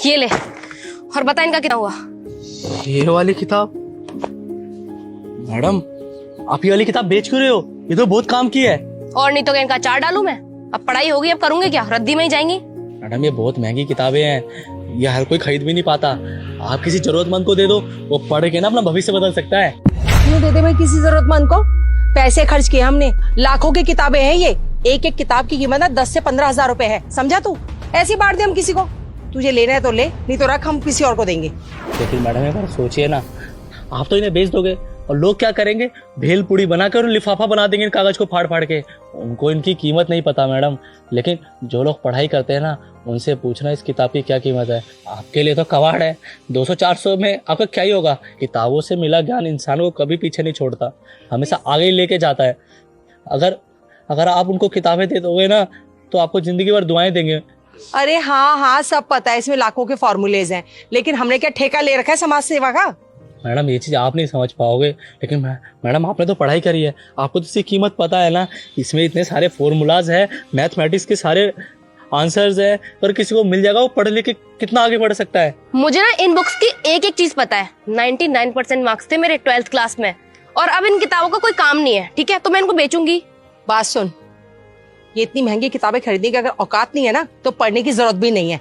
ये ले, और बता इनका कितना हुआ। ये वाली किताब? मैडम आप ये वाली किताब बेच क्यों रहे हो? ये तो बहुत काम की है। और नहीं तो क्या इनका अचार डालूं मैं? अब पढ़ाई होगी, अब करूंगे क्या? रद्दी में ही जाएंगी। मैडम ये बहुत महंगी किताबें हैं, ये हर कोई खरीद भी नहीं पाता। आप किसी जरूरतमंद को दे दो, वो पढ़ के ना अपना भविष्य बदल सकता है। क्यों दे दे भाई किसी जरूरतमंद को? पैसे खर्च किए हमने, लाखों की किताबें हैं ये। एक एक किताब की कीमत ना 10 से 15 हजार रुपए है, समझा तू? ऐसी बांट दे हम किसी को। तुझे लेना है तो ले, नहीं तो रख, हम किसी और को देंगे। लेकिन मैडम एक बार सोचिए ना, आप तो इन्हें बेच दोगे और लोग क्या करेंगे? भेल पूड़ी बनाकर लिफाफा बना देंगे इन कागज को फाड़ फाड़ के। उनको इनकी कीमत नहीं पता मैडम। लेकिन जो लोग पढ़ाई करते हैं ना, उनसे पूछना इस किताब की क्या कीमत है। आपके लिए तो कबाड़ है, 200-400 में आपका क्या ही होगा। किताबों से मिला ज्ञान इंसान को कभी पीछे नहीं छोड़ता, हमेशा आगे ही लेके जाता है। अगर आप उनको किताबें दे दोगे ना, तो आपको जिंदगी भर दुआएं देंगे। अरे हाँ हाँ, सब पता है, इसमें लाखों के फॉर्मूलेज हैं, लेकिन हमने क्या ठेका ले रखा है समाज सेवा का? मैडम ये चीज़ आप नहीं समझ पाओगे, लेकिन मैडम आपने तो पढ़ाई करी है, आपको तो इसकी कीमत पता है ना। इसमें इतने सारे फॉर्मूलाज है, मैथमेटिक्स के सारे आंसर्स है, और किसी को मिल जाएगा वो पढ़ लिख के कितना आगे बढ़ सकता है। मुझे ना इन बुक्स की एक एक चीज पता है। 99% मार्क्स थे मेरे 12th क्लास में, और अब इन किताबों का कोई काम नहीं है, ठीक है? तो मैं इनको बेचूंगी। बात सुन, ये इतनी महंगी किताबें खरीदने की अगर औकात नहीं है ना, तो पढ़ने की जरूरत भी नहीं है।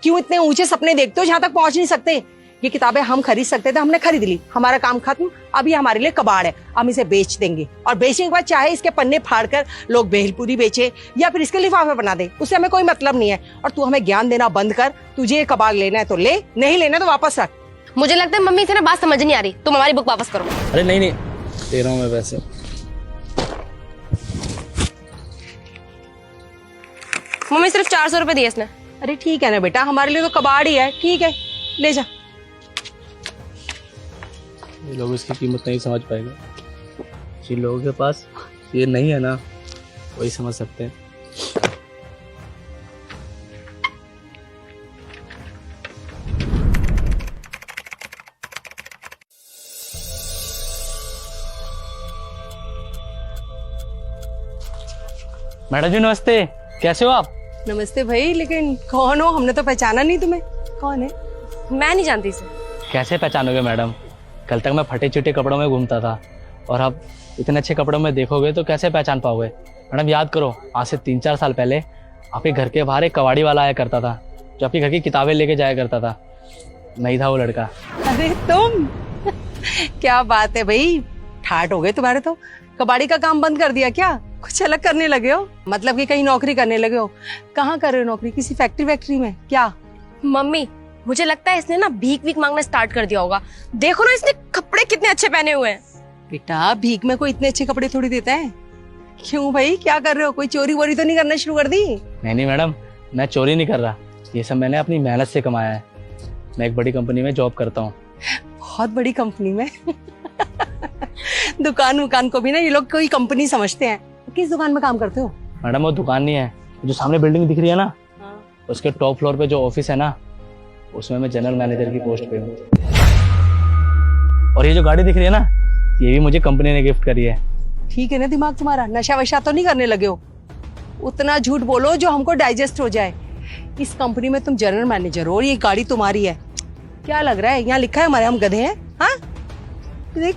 क्यों इतने ऊंचे सपने देखते हो जहां तक पहुंच नहीं सकते? ये किताबें हम खरीद सकते थे, हमने खरीद ली, हमारा काम खत्म। अब ये हमारे लिए कबाड़ है, हम इसे बेच देंगे। और बेचने के बाद चाहे इसके पन्ने फाड़कर लोग भेलपूरी बेचे या फिर इसके लिफाफे बना दे, उससे हमें कोई मतलब नहीं है। और तू हमें ज्ञान देना बंद कर। तुझे ये कबाड़ लेना है तो ले, नहीं लेना तो वापस रख। मुझे लगता है मम्मी से ना बात समझ नहीं आ रही, तुम हमारी बुक वापस करो। अरे नहीं, दे रहा हूँ मैं पैसे। मम्मी सिर्फ 400 रुपए दिए इसने। अरे ठीक है ना बेटा, हमारे लिए तो कबाड़ ही है, ठीक है, ले जा। ये लोग इसकी कीमत नहीं समझ पाएंगे। जिन लोगों के पास ये नहीं है ना, वही समझ सकते हैं। मैडम जी नमस्ते, कैसे हो आप? नमस्ते भाई, लेकिन कौन हो? हमने तो पहचाना नहीं तुम्हें, कौन है? मैं नहीं जानती इसे। कैसे पहचानोगे मैडम? कल तक मैं फटे चिटे कपड़ों में घूमता था, और अब इतने अच्छे कपड़ों में देखोगे तो कैसे पहचान पाओगे? मैडम याद करो, आज से 3-4 साल पहले आपके घर के बाहर एक कबाड़ी वाला आया करता था, जो आपके घर की किताबें लेके जाया करता था। नहीं था वो लड़का। अरे तुम क्या बात है भाई, ठाट हो गए तुम्हारे तो। कबाड़ी का काम बंद कर दिया क्या? कुछ अलग करने लगे हो? मतलब कि कहीं नौकरी करने लगे हो? कहाँ कर रहे हो नौकरी? किसी फैक्ट्री में क्या? मम्मी मुझे लगता है इसने ना भीख वीख मांगना स्टार्ट कर दिया होगा। देखो ना इसने कपड़े कितने अच्छे पहने हुए हैं। बेटा भीख में कोई इतने अच्छे कपड़े थोड़ी देता है। क्यों भाई, क्या कर रहे हो? कोई चोरी वोरी तो नहीं करना शुरू कर दी? नहीं मैडम, मैं चोरी नहीं कर रहा, ये सब मैंने अपनी मेहनत से कमाया है। मैं एक बड़ी कंपनी में जॉब करता हूँ। बहुत बड़ी कंपनी में? दुकान को भी ना ये लोग कोई कंपनी समझते हैं। किस दुकान में काम करते हो? मैडम वो दुकान नहीं है, जो सामने बिल्डिंग दिख रही है ना, उसके टॉप फ्लोर पे जो ऑफिस है ना, उसमें मैं जनरल मैनेजर की पोस्ट पे हूँ। और ये जो गाड़ी दिख रही है ना, ये भी मुझे कंपनी ने गिफ्ट करी है। ठीक है ना दिमाग तुम्हारा? नशा वशा तो नहीं करने लगे हो? उतना झूठ बोलो जो हमको डाइजेस्ट हो जाए। इस कंपनी में तुम जनरल मैनेजर हो और ये गाड़ी तुम्हारी है। क्या लग रहा है यहाँ लिखा है हमारे हम गधे हैं? हाँ देख,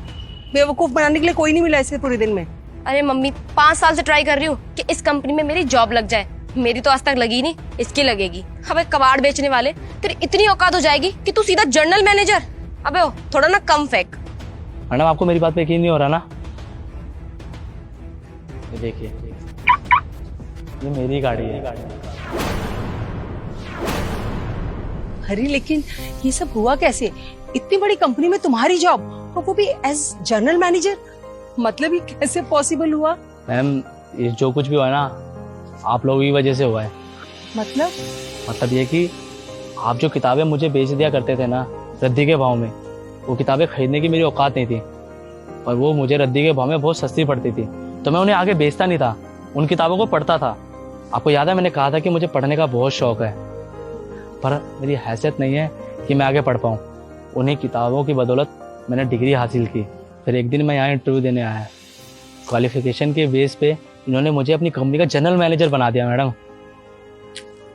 बेवकूफ बनाने के लिए कोई नहीं मिला इसके पूरे दिन में। अरे मम्मी 5 साल से ट्राई कर रही हूँ कि इस कंपनी में मेरी जॉब लग जाए। मेरी तो आज तक लगी नहीं, इसकी लगेगी। अबे कबाड़ बेचने वाले, तेरी इतनी औकात हो जाएगी कि तू सीधा जनरल मैनेजर? अबे ओ, थोड़ा ना कम फेंक। मैडम आपको मेरी बात पे यकीन नहीं हो रहा ना? ये देखिए, ये मेरी गाड़ी है। अरे लेकिन ये सब हुआ कैसे? इतनी बड़ी कंपनी में तुम्हारी जॉब, और वो भी एज जनरल मैनेजर? मतलब ये कैसे पॉसिबल हुआ? मैम ये जो कुछ भी हुआ है ना, आप लोगों की वजह से हुआ है। मतलब ये कि आप जो किताबें मुझे बेच दिया करते थे ना रद्दी के भाव में, वो किताबें खरीदने की मेरी औकात नहीं थी, और वो मुझे रद्दी के भाव में बहुत सस्ती पड़ती थी, तो मैं उन्हें आगे बेचता नहीं था, उन किताबों को पढ़ता था। आपको याद है मैंने कहा था कि मुझे पढ़ने का बहुत शौक है, पर मेरी हैसियत नहीं है कि मैं आगे पढ़ पाऊँ। उन्हीं किताबों की बदौलत मैंने डिग्री हासिल की। फिर एक दिन मैं यहाँ इंटरव्यू देने आया, क्वालिफिकेशन के बेस पे इन्होंने मुझे अपनी कंपनी का जनरल मैनेजर बना दिया। मैडम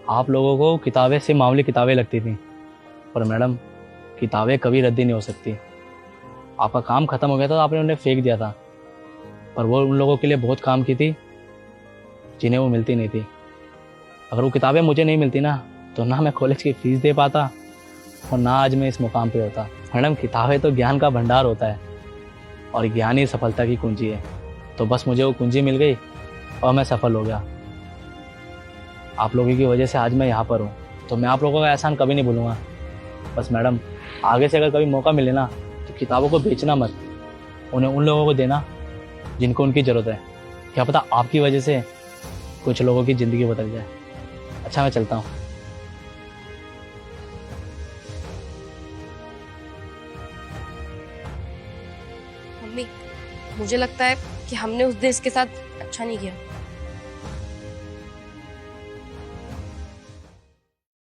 आप लोगों को किताबें सिर्फ मामूली किताबें लगती थी, पर मैडम किताबें कभी रद्दी नहीं हो सकती। आपका काम ख़त्म हो गया था तो आपने उन्हें फेंक दिया था, पर वो उन लोगों के लिए बहुत काम की थी जिन्हें वो मिलती नहीं थी। अगर वो किताबें मुझे नहीं मिलती ना, तो ना मैं कॉलेज की फ़ीस दे पाता और ना आज मैं इस मुकाम पे होता। मैडम किताबें तो ज्ञान का भंडार होता है और ज्ञान ही सफलता की कुंजी है। तो बस मुझे वो कुंजी मिल गई और मैं सफल हो गया। आप लोगों की वजह से आज मैं यहाँ पर हूँ, तो मैं आप लोगों का एहसान कभी नहीं भूलूंगा। बस मैडम आगे से अगर कभी मौका मिले ना, तो किताबों को बेचना मत, उन्हें उन लोगों को देना जिनको उनकी ज़रूरत है। क्या पता आपकी वजह से कुछ लोगों की ज़िंदगी बदल जाए। अच्छा, मैं चलता हूँ। मम्मी, मुझे लगता है कि हमने उस दिन इसके साथ अच्छा नहीं किया।